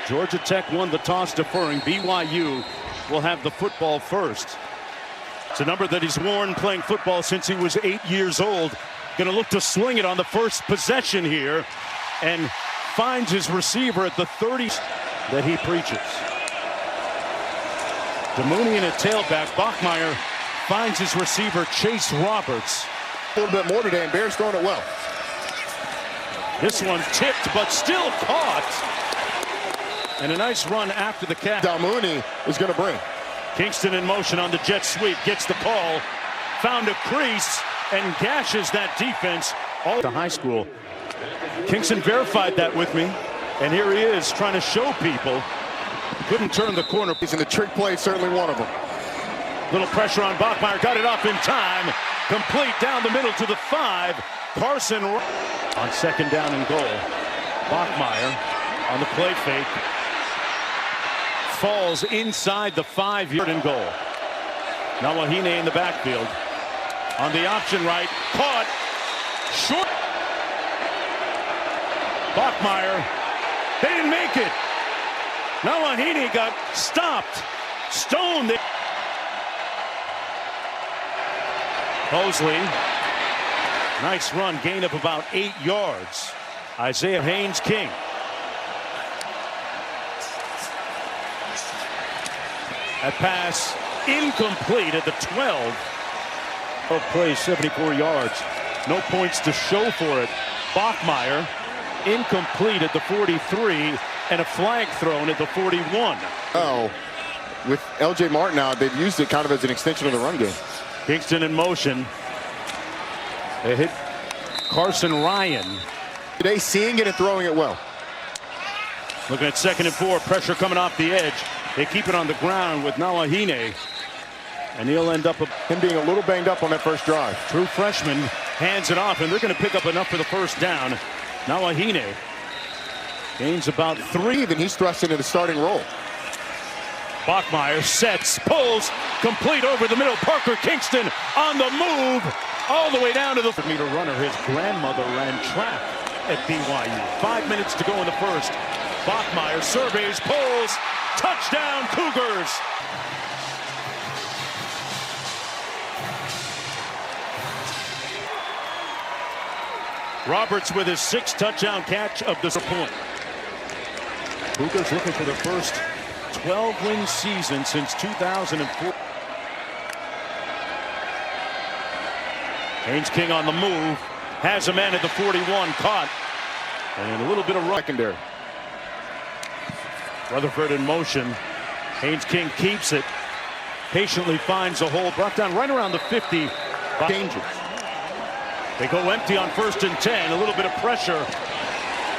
Georgia Tech won the toss, deferring. BYU will have the football first. It's a number that he's worn playing football since he was 8 years old. Going to look to sling it on the first possession here, and finds his receiver at the 30 that he preaches. DeMooney in a tailback. Bachmeier finds his receiver, Chase Roberts. A little bit more today, and Bears throwing it well. This one tipped, but still caught. And a nice run after the catch. DeMooney is going to bring. Kingston in motion on the jet sweep. Gets the call. Found a crease and gashes that defense. All to high school. Kingston verified that with me. And here he is trying to show people. Couldn't turn the corner. He's in the trick play, certainly one of them. Little pressure on Bachmeier. Got it off in time. Complete down the middle to the 5. Carson on second down and goal. Bachmeier on the play fake. Falls inside the 5-yard and goal. Nawahine in the backfield. On the option right. Caught. Short. Bachmeier. They didn't make it. Nawahine got stopped. Stoned. Mosley. Nice run. Gain of about 8 yards. Isaiah Haynes-King. That pass incomplete at the 12. Play 74 yards. No points to show for it. Bachmeier incomplete at the 43, and a flag thrown at the 41. Oh, with L.J. Martin out, they've used it kind of as an extension of the run game. Kingston in motion. They hit Carson Ryan. Today, seeing it and throwing it well. Looking at 2nd and 4. Pressure coming off the edge. They keep it on the ground with Nawahine. And he'll end up him being a little banged up on that first drive. True freshman hands it off, and they're going to pick up enough for the first down. Nawahine gains about 3. Even he's thrust into the starting role. Bachmeier sets, pulls, complete over the middle. Parker Kingston on the move, all the way down to the meter runner. His grandmother ran track at BYU. 5 minutes to go in the first. Bachmeier surveys, pulls, touchdown Cougars. Roberts with his 6th touchdown catch of the point. Cougars looking for their first 12-win season since 2004. Haynes-King on the move. Has a man at the 41, caught. And a little bit of secondary. Rutherford in motion. Haynes-King keeps it. Patiently finds a hole. Brought down right around the 50. Dangerous. They go empty on 1st and 10. A little bit of pressure.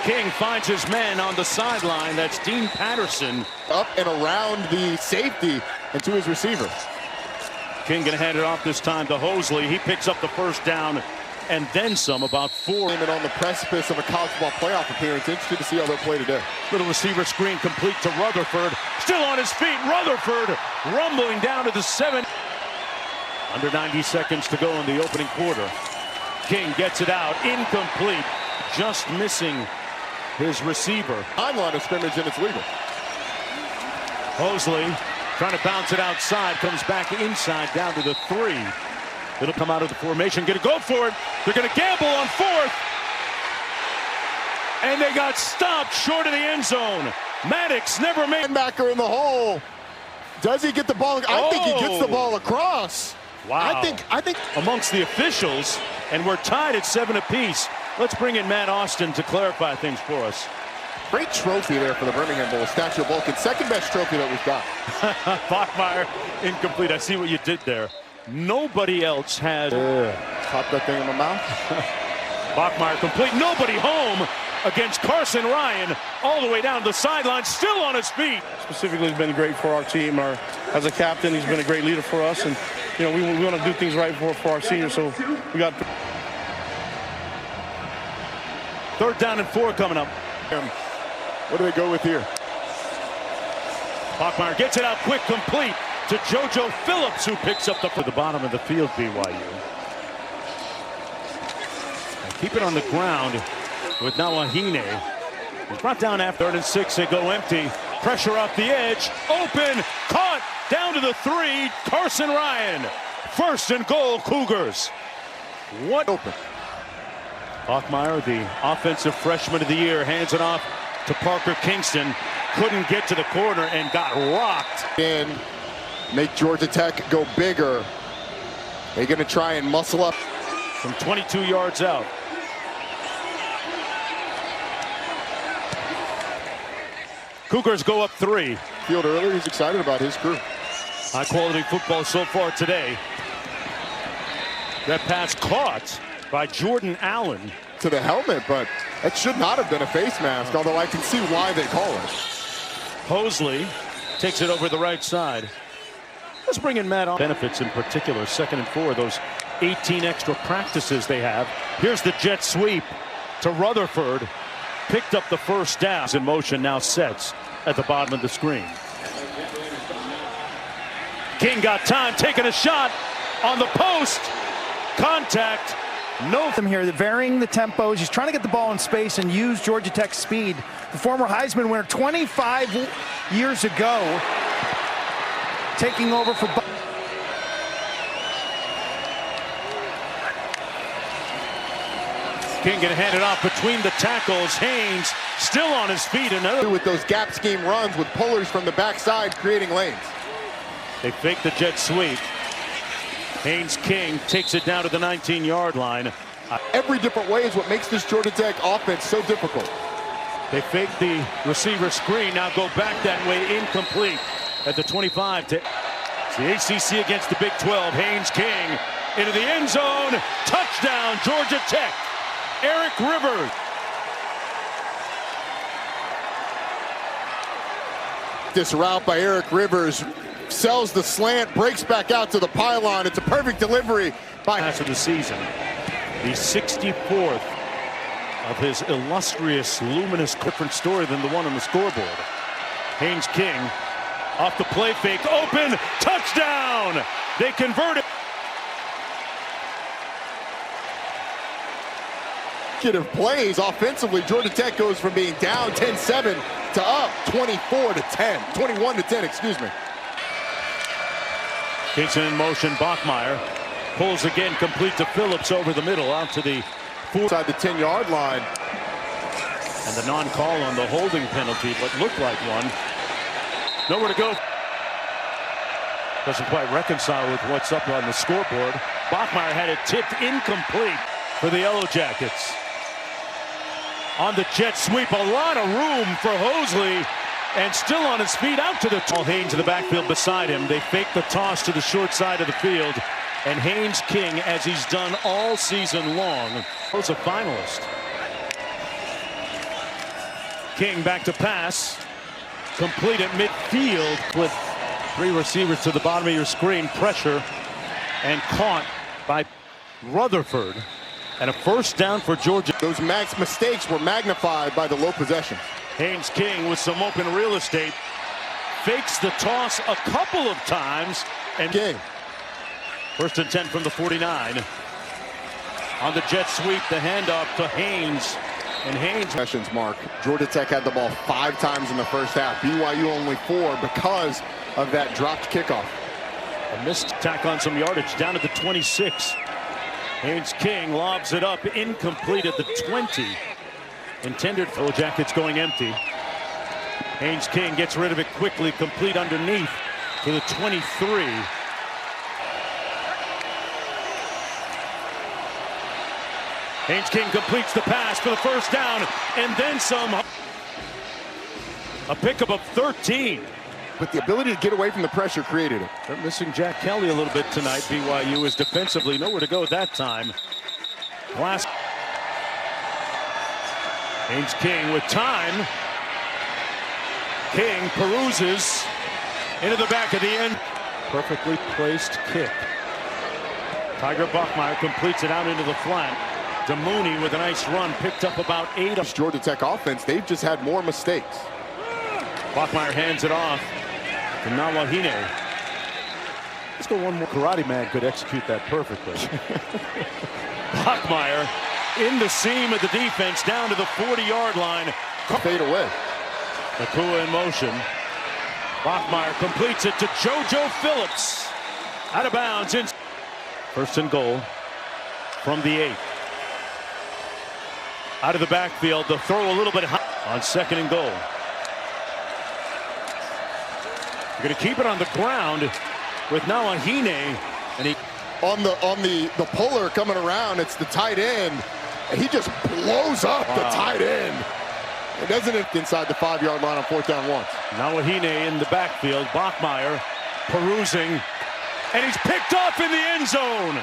King finds his man on the sideline. That's Dean Patterson. Up and around the safety and to his receiver. King going to hand it off this time to Hosley. He picks up the first down and then some, about 4. And on the precipice of a college football playoff appearance. Interested to see how they'll play today. Little receiver screen complete to Rutherford. Still on his feet. Rutherford rumbling down to the 7. Under 90 seconds to go in the opening quarter. King gets it out. Incomplete. Just missing his receiver. On line of scrimmage, and it's legal. Hosley trying to bounce it outside. Comes back inside down to the 3. It'll come out of the formation. Going to go for it. They're going to gamble on 4th. And they got stopped short of the end zone. Maddox never made. Linebacker in the hole. Does he get the ball? I think he gets the ball across. Wow. I think amongst the officials, and we're tied at 7 apiece. Let's bring in Matt Austin to clarify things for us. Great trophy there for the Birmingham Bowl. Statue of Vulcan. 2nd best trophy that we've got. Bachmeier incomplete. I see what you did there. Nobody else has. Pop that thing in my mouth. Bachmeier complete. Nobody home against Carson Ryan. All the way down the sideline. Still on his feet. Specifically, he's been great for our team. As a captain, he's been a great leader for us. And, you know, we want to do things right for our seniors. So we got 3rd down and 4 coming up. What do they go with here? Bachmeier gets it out quick, complete to JoJo Phillips, who picks up the bottom of the field, BYU. And keep it on the ground with Nawahine. He's brought down after 3rd and 6. They go empty. Pressure off the edge. Open. Caught. Down to the 3. Carson Ryan. 1st and goal, Cougars. What? Open. Bachmeier, the offensive freshman of the year, hands it off to Parker Kingston. Couldn't get to the corner and got rocked. And make Georgia Tech go bigger. They're going to try and muscle up. From 22 yards out. Cougars go up 3. Field earlier, he's excited about his crew. High quality football so far today. That pass caught by Jordan Allen. To the helmet, but that should not have been a face mask, although I can see why they call it. Hosley takes it over the right side. Let's bring in Matt on. Benefits in particular, 2nd and 4, those 18 extra practices they have. Here's the jet sweep to Rutherford. Picked up the 1st down. In motion now sets at the bottom of the screen. King got time, taking a shot on the post. Contact. No. Here, varying the tempos. He's trying to get the ball in space and use Georgia Tech's speed. The former Heisman winner 25 years ago, taking over for. King gonna hand it off between the tackles. Haynes still on his feet. Another with those gap scheme runs with pullers from the backside creating lanes. They fake the jet sweep. Haynes King takes it down to the 19-yard line. Every different way is what makes this Georgia Tech offense so difficult. They fake the receiver screen. Now go back that way. Incomplete at the 25. It's the ACC against the Big 12. Haynes King into the end zone. Touchdown, Georgia Tech. Eric Rivers. This route by Eric Rivers sells the slant, breaks back out to the pylon. It's a perfect delivery by pass of the season. The 64th of his illustrious, luminous, different story than the one on the scoreboard. Haynes King off the play fake, open, touchdown! They convert it. Plays offensively, Georgia Tech goes from being down 10-7 to up 21-10, excuse me. Kingston in motion, Bachmeier pulls again, complete to Phillips over the middle out to the inside the 10-yard line. And the non-call on the holding penalty, but looked like one. Nowhere to go. Doesn't quite reconcile with what's up on the scoreboard. Bachmeier had it tipped incomplete for the Yellow Jackets. On the jet sweep, a lot of room for Hosley, and still on his feet out to the Haynes in the backfield beside him. They fake the toss to the short side of the field, and Haynes King, as he's done all season long, was a finalist. King back to pass, complete at midfield with 3 receivers to the bottom of your screen, pressure, and caught by Rutherford. And a 1st down for Georgia. Those Max mistakes were magnified by the low possession. Haynes King with some open real estate. Fakes the toss a couple of times. And King. 1st and 10 from the 49. On the jet sweep, the handoff to Haynes. And Haynes. Sessions mark. Georgia Tech had the ball 5 times in the first half. BYU only 4 because of that dropped kickoff. A missed tack on some yardage down at the 26. Haynes King lobs it up, incomplete at the 20. Intended for the Jackets going empty. Haynes King gets rid of it quickly, complete underneath to the 23. Haynes King completes the pass for the 1st down, and then some. A pickup of 13. But the ability to get away from the pressure created it. They're missing Jack Kelly a little bit tonight. BYU is defensively nowhere to go at that time. Last. Haynes King with time. King peruses into the back of the end. Perfectly placed kick. Tiger Bachmeier completes it out into the flat. DeMooney with a nice run, picked up about 8. This Georgia Tech offense, they've just had more mistakes. Bachmeier hands it off to Nawahine. Let's go one more. Karate Man could execute that perfectly. Bachmeier in the seam of the defense down to the 40-yard line. Fade away. Nakua in motion. Bachmeier completes it to JoJo Phillips. Out of bounds. First and goal from the 8. Out of the backfield. The throw a little bit high on second and goal. You're going to keep it on the ground with now Ahine. And he on the puller coming around, it's the tight end. And he just blows up the tight end. It doesn't inside the 5-yard line on 4th down once. Now Ahine in the backfield. Bachmeier perusing. And he's picked off in the end zone.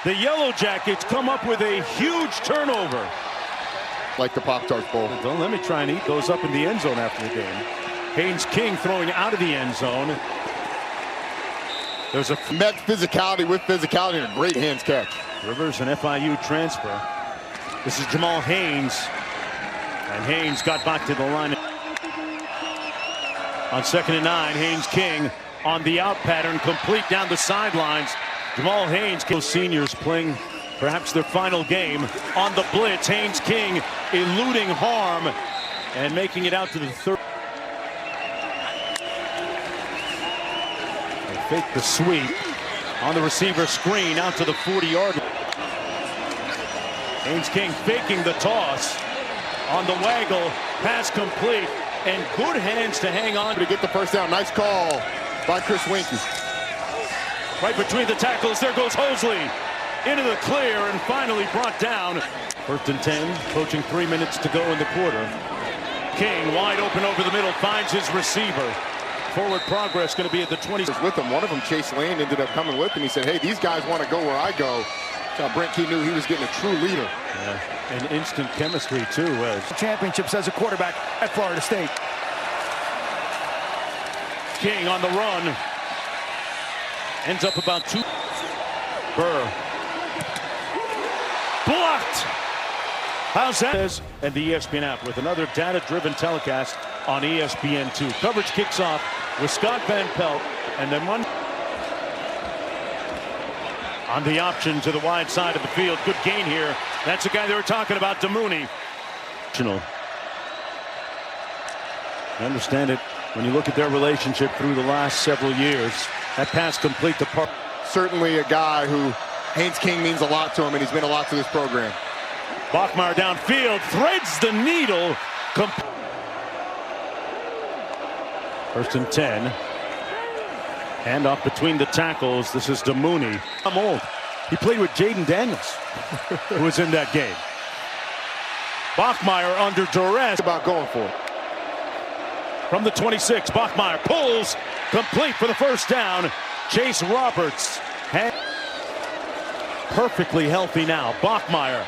The Yellow Jackets come up with a huge turnover. Like the Pop-Tarts Bowl. Don't let me try and eat those up in the end zone after the game. Haynes King throwing out of the end zone. There's a met physicality with physicality and a great hands catch. Rivers, an FIU transfer. This is Jamal Haynes. And Haynes got back to the line. On 2nd and 9, Haynes King on the out pattern, complete down the sidelines. Jamal Haynes, those seniors playing perhaps their final game on the blitz. Haynes King eluding harm and making it out to the 3rd. They fake the sweep on the receiver screen out to the 40-yard line. Haynes King faking the toss on the waggle, pass complete, and good hands to hang on to get the first down. Nice call by Chris Winky. Right between the tackles, there goes Hosley into the clear and finally brought down. 1st and 10, approaching 3 minutes to go in the quarter. King wide open over the middle, finds his receiver. Forward progress going to be at the 20. With him, one of them, Chase Lane, ended up coming with him. He said, hey, these guys want to go where I go. So Brent Key knew he was getting a true leader. Yeah. And instant chemistry too. Championships as a quarterback at Florida State. King on the run. Ends up about 2. Burr. Blocked. How's that? And the ESPN app with another data-driven telecast on ESPN2. Coverage kicks off with Scott Van Pelt, and then one on the option to the wide side of the field. Good gain here. That's the guy they were talking about, Demooney. I understand it when you look at their relationship through the last several years. That pass complete to Park. Certainly a guy who Haynes King means a lot to him, and he's been a lot to this program. Bachmeier downfield, threads the needle. 1st and 10. Hand off between the tackles. This is Demooney. I'm old. He played with Jaden Daniels, who was in that game. Bachmeier under duress. About going for it. From the 26, Bachmeier pulls, complete for the first down. Chase Roberts. Perfectly healthy now. Bachmeier.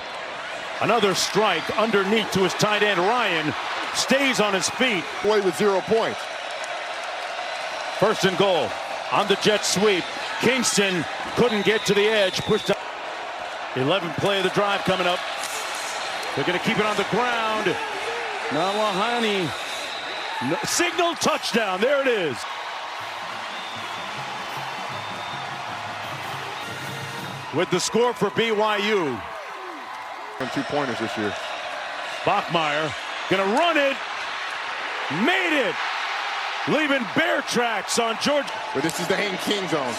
Another strike underneath to his tight end. Ryan stays on his feet. Away with 0 points. 1st and goal. On the jet sweep, Kingston couldn't get to the edge. Pushed up. 11th play of the drive coming up. They're going to keep it on the ground. Nawahani. Signal touchdown. There it is. With the score for BYU. And 2-pointers this year. Bachmeier going to run it. Made it. Leaving bear tracks on Georgia. But this is the Haynes King zone.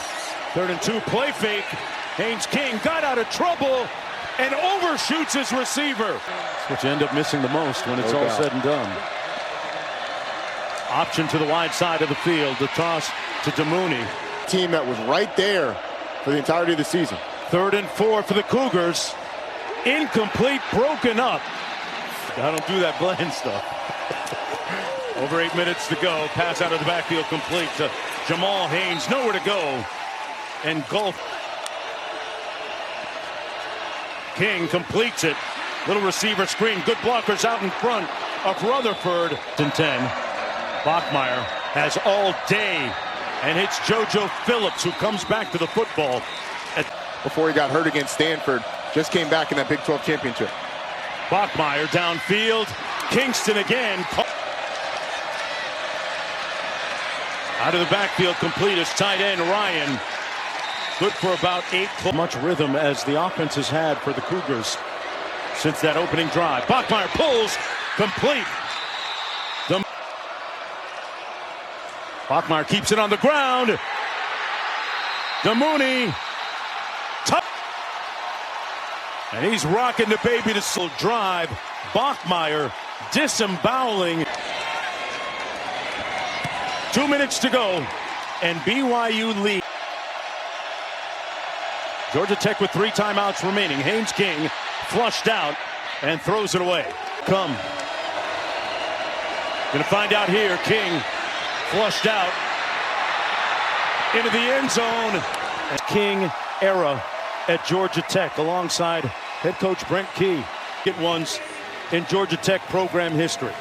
3rd and 2, play fake. Haynes King got out of trouble and overshoots his receiver. That's what you end up missing the most when it's all said and done. Option to the wide side of the field. The toss to Demooney. Team that was right there for the entirety of the season. 3rd and 4 for the Cougars. Incomplete, broken up. I don't do that blend stuff. Over 8 minutes to go. Pass out of the backfield complete to Jamal Haynes. Nowhere to go. And golf. King completes it. Little receiver screen. Good blockers out in front of Rutherford. 10. Bachmeier has all day. And it's JoJo Phillips who comes back to the football. Before he got hurt against Stanford. Just came back in that Big 12 championship. Bachmeier downfield. Kingston again. Out of the backfield, complete as tight end Ryan. Good for about 8. Much rhythm as the offense has had for the Cougars since that opening drive. Bachmeier pulls, complete Bachmeier keeps it on the ground. DeMooney. And he's rocking the baby to slow drive. Bachmeier disemboweling. 2 minutes to go, and BYU lead. Georgia Tech with 3 timeouts remaining. Haynes King flushed out and throws it away. Gonna find out here. King flushed out into the end zone. King era at Georgia Tech alongside head coach Brent Key. It ones in Georgia Tech program history.